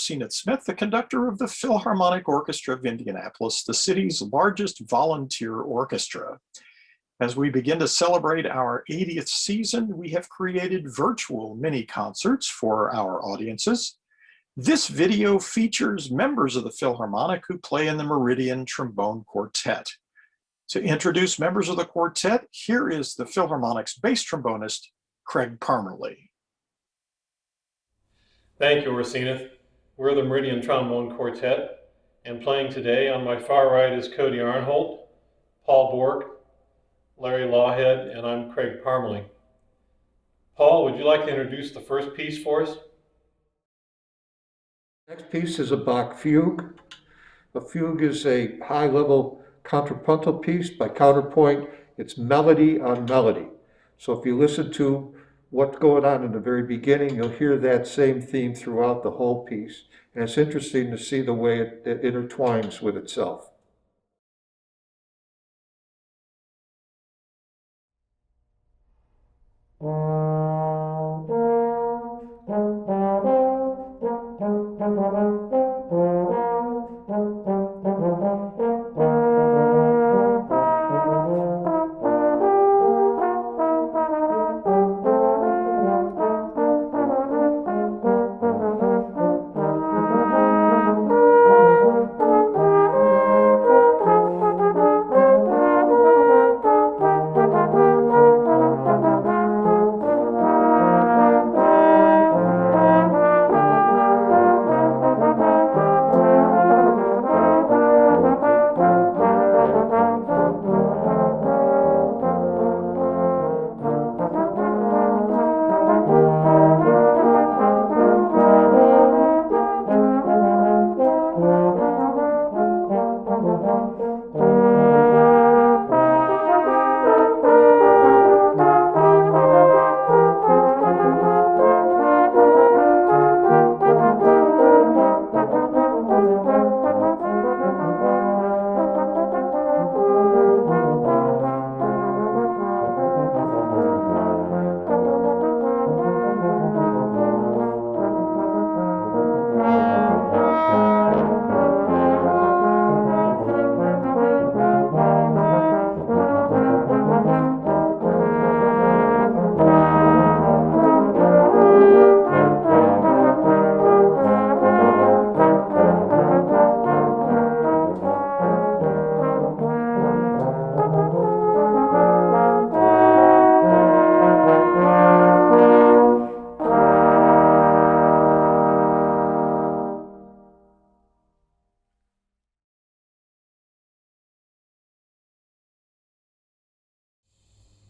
Zenith Smith, the conductor of the Philharmonic Orchestra of Indianapolis, the city's largest volunteer orchestra. As we begin to celebrate our 80th season, we have created virtual mini concerts for our audiences. This video features members of the Philharmonic who play in the Meridian Trombone Quartet. To introduce members of the quartet, here is the Philharmonic's bass trombonist, Craig Parmerlee. Thank you, Zenith. We're the Meridian Trombone Quartet, and playing today on my far right is Cody Arnholt, Paul Bork, Larry Lawhead, and I'm Craig Parmerlee. Paul, would you like to introduce the first piece for us? Next piece is a Bach Fugue. A fugue is a high-level contrapuntal piece. By counterpoint, it's melody on melody. So if you listen to what's going on in the very beginning, you'll hear that same theme throughout the whole piece. And it's interesting to see the way it intertwines with itself.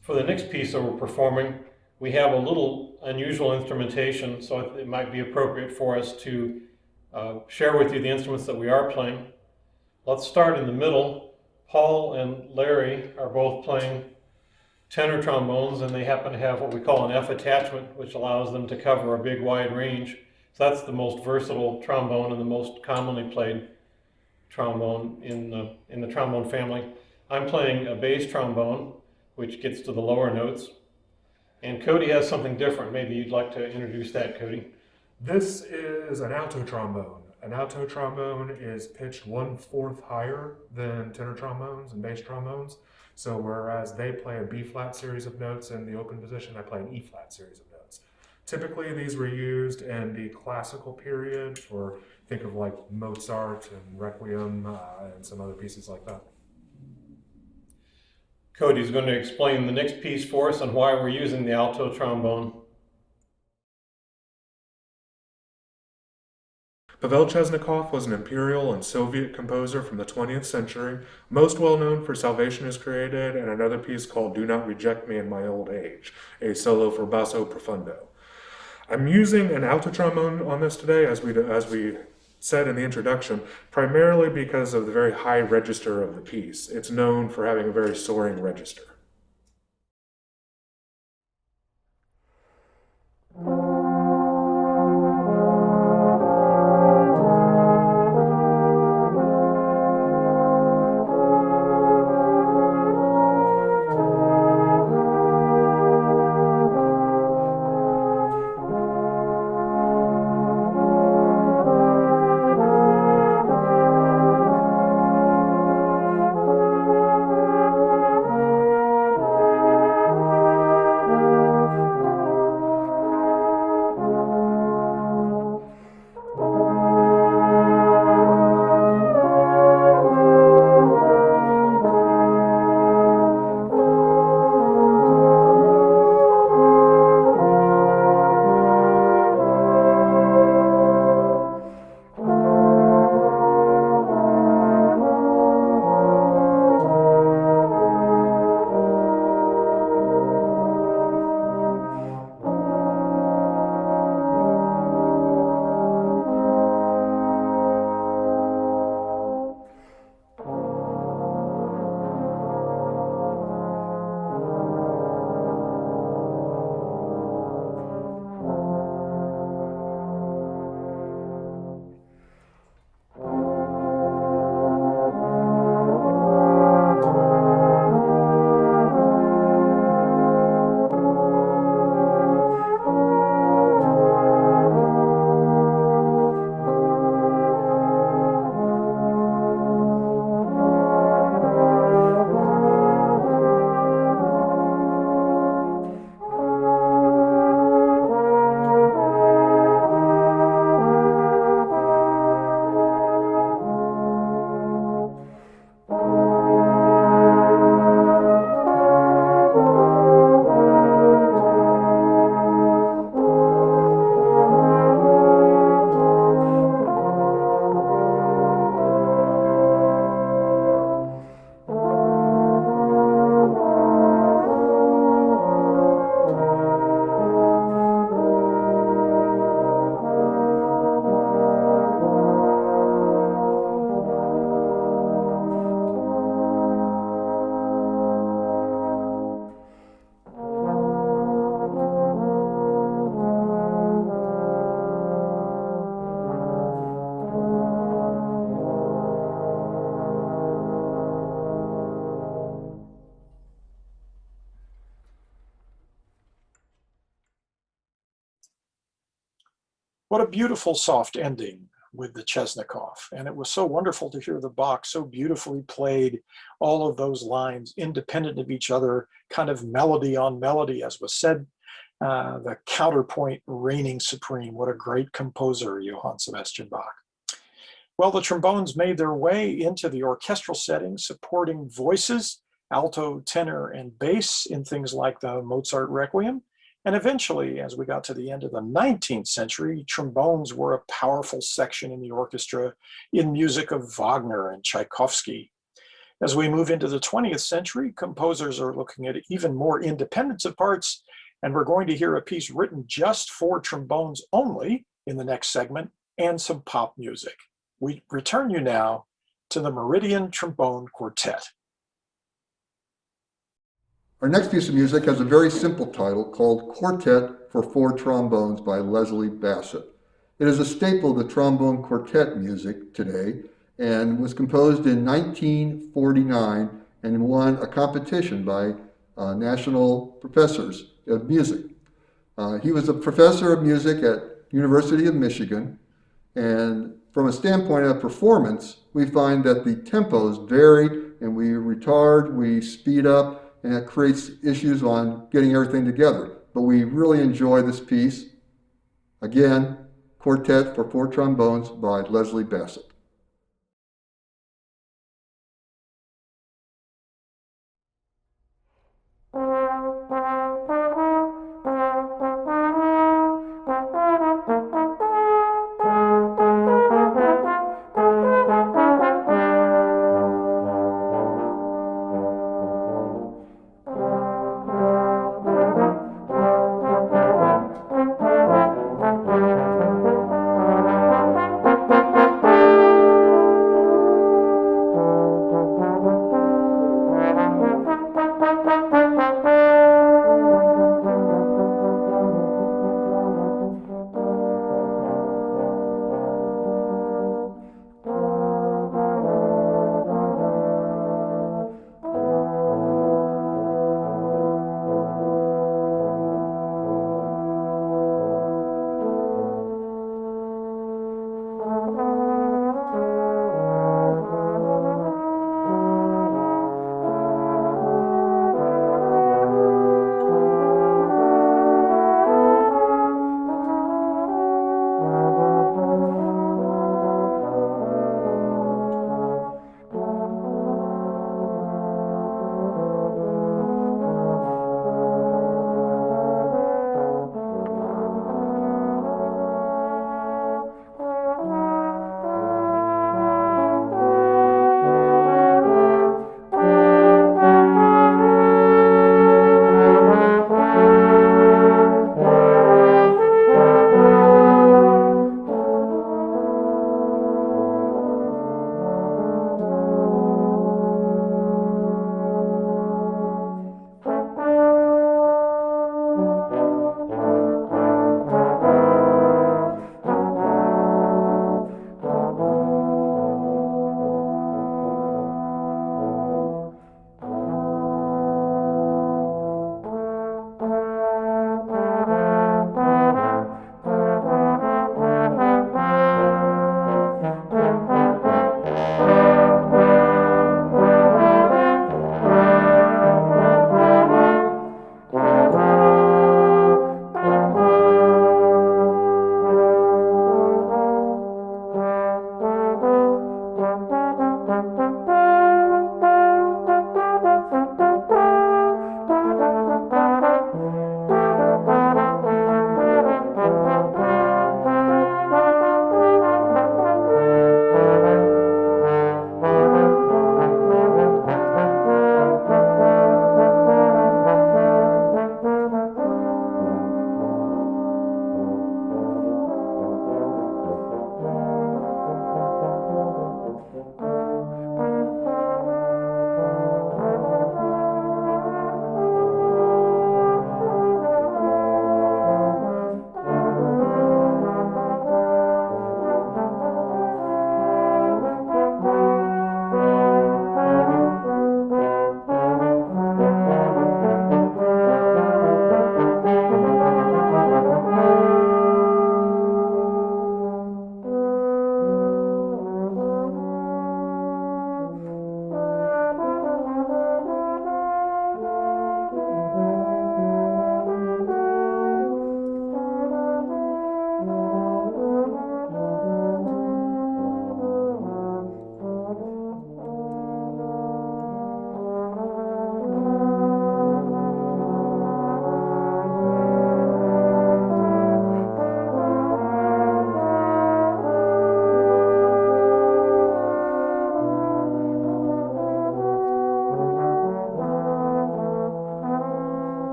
For the next piece that we're performing, we have a little unusual instrumentation, so it might be appropriate for us to share with you the instruments that we are playing. Let's start in the middle. Paul and Larry are both playing tenor trombones, and they happen to have what we call an F attachment, which allows them to cover a big wide range. So that's the most versatile trombone and the most commonly played trombone in the trombone family. I'm playing a bass trombone, which gets to the lower notes. And Cody has something different. Maybe you'd like to introduce that, Cody. This is an alto trombone. An alto trombone is pitched 1/4 higher than tenor trombones and bass trombones. So whereas they play a B-flat series of notes in the open position, I play an E-flat series of notes. Typically, these were used in the classical period for, think of like Mozart and Requiem and some other pieces like that. Cody's going to explain the next piece for us and why we're using the alto trombone. Pavel Chesnokov was an imperial and Soviet composer from the 20th century, most well known for Salvation is Created and another piece called Do Not Reject Me in My Old Age, a solo for basso profundo. I'm using an alto trombone on this today, as we said in the introduction, primarily because of the very high register of the piece. It's known for having a very soaring register. What a beautiful soft ending with the Chesnokov. And it was so wonderful to hear the Bach so beautifully played all of those lines independent of each other, kind of melody on melody, as was said, the counterpoint reigning supreme. What a great composer, Johann Sebastian Bach. Well, the trombones made their way into the orchestral setting, supporting voices, alto, tenor, and bass in things like the Mozart Requiem. And eventually, as we got to the end of the 19th century, trombones were a powerful section in the orchestra in music of Wagner and Tchaikovsky. As we move into the 20th century, composers are looking at even more independence of parts, and we're going to hear a piece written just for trombones only in the next segment, and some pop music. We return you now to the Meridian Trombone Quartet. Our next piece of music has a very simple title called Quartet for Four Trombones by Leslie Bassett. It is a staple of the trombone quartet music today and was composed in 1949 and won a competition by national professors of music. He was a professor of music at University of Michigan, and from a standpoint of performance, we find that the tempos vary and we retard, we speed up, and it creates issues on getting everything together. But we really enjoy this piece. Again, Quartet for Four Trombones by Leslie Bassett.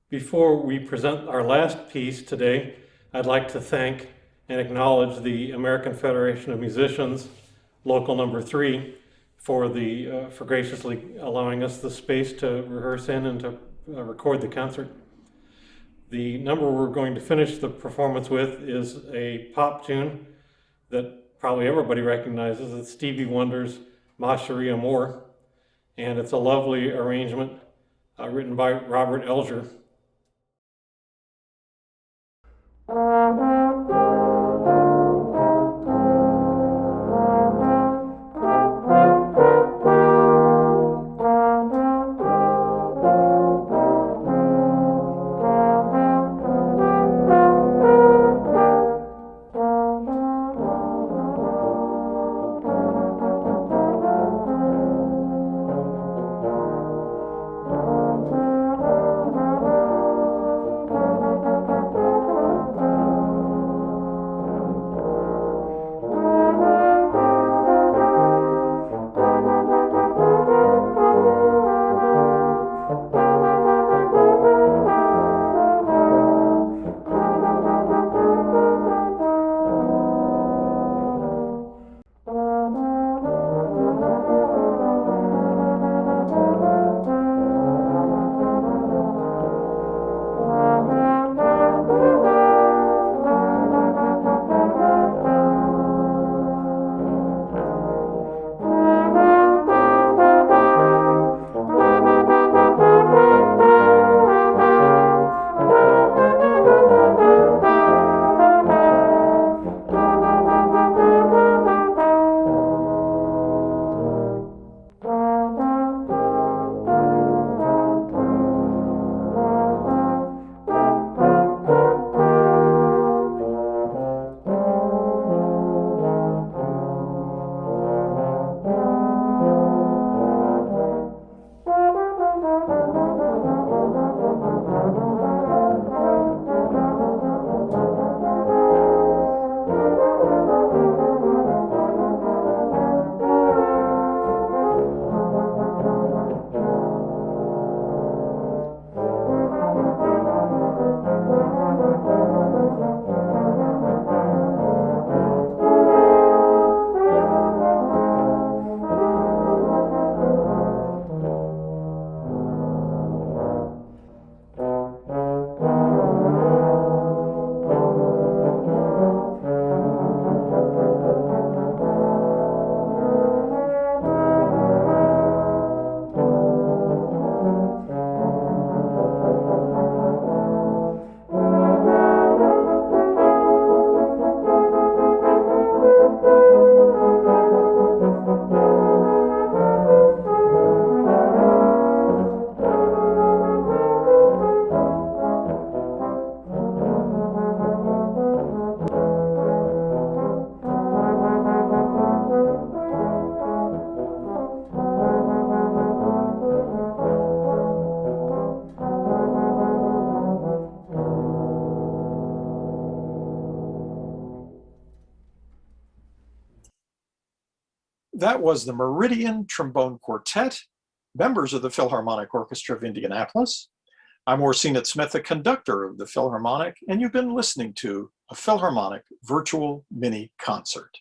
Before we present our last piece today, I'd like to thank and acknowledge the American Federation of Musicians, Local Number 3, for graciously allowing us the space to rehearse in and to record the concert. The number we're going to finish the performance with is a pop tune that probably everybody recognizes. It's Stevie Wonder's Cherie, Amour, and it's a lovely arrangement written by Robert Elkjer. That was the Meridian Trombone Quartet, members of the Philharmonic Orchestra of Indianapolis. I'm Orsina Smith, the conductor of the Philharmonic, and you've been listening to a Philharmonic virtual mini concert.